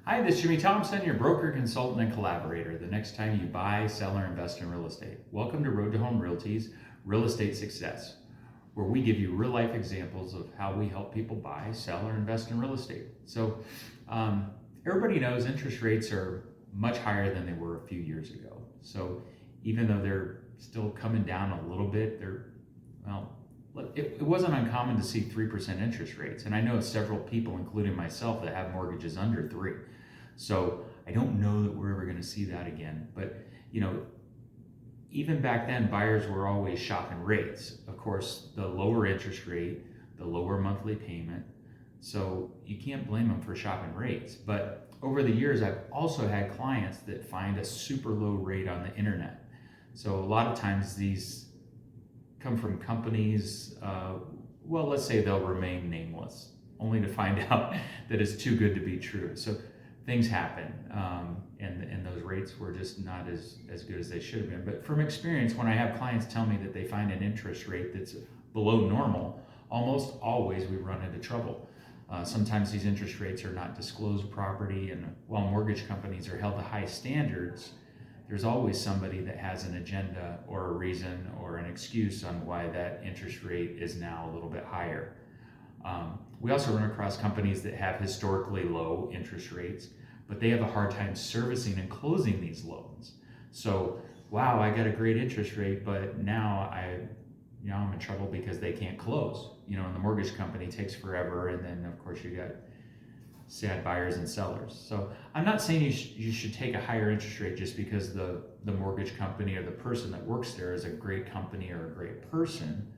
Hi, this is Jimmie Thompson, your broker, consultant, and collaborator. The next time you buy, sell, or invest in real estate. Welcome to Road to Home Realty's Real Estate Success, where we give you real life examples of how we help people buy, sell, or invest in real estate. So, everybody knows interest rates are much higher than they were a few years ago. So, even though they're still coming down a little bit, it wasn't uncommon to see 3% interest rates. And I know several people, including myself, that have mortgages under 3. So I don't know that we're ever going to see that again. But, even back then, buyers were always shopping rates. Of course, the lower interest rate, the lower monthly payment. So you can't blame them for shopping rates. But over the years, I've also had clients that find a super low rate on the internet. So a lot of times these come from companies, let's say they'll remain nameless, only to find out that it's too good to be true. So things happen, and those rates were just not as good as they should have been. But from experience, when I have clients tell me that they find an interest rate that's below normal, almost always we run into trouble. Sometimes these interest rates are not disclosed properly, and while mortgage companies are held to high standards, there's always somebody that has an agenda or a reason or an excuse on why that interest rate is now a little bit higher. We also run across companies that have historically low interest rates, but they have a hard time servicing and closing these loans. So, wow, I got a great interest rate, but now I'm in trouble because they can't close. And the mortgage company takes forever, and then of course you got sad buyers and sellers. So I'm not saying you should take a higher interest rate just because the mortgage company or the person that works there is a great company or a great person.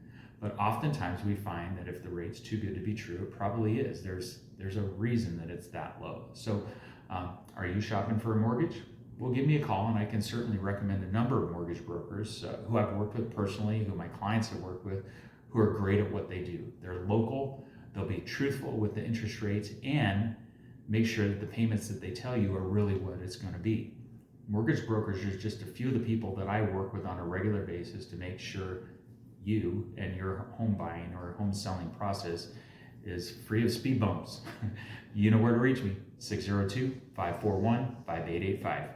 But oftentimes we find that if the rate's too good to be true, it probably is. There's a reason that it's that low. So are you shopping for a mortgage? Well, give me a call, and I can certainly recommend a number of mortgage brokers who I've worked with personally, who my clients have worked with, who are great at what they do. They're local, they'll be truthful with the interest rates, and make sure that the payments that they tell you are really what it's going to be. Mortgage brokers are just a few of the people that I work with on a regular basis to make sure you and your home buying or home selling process is free of speed bumps. You know where to reach me, 602-541-5885.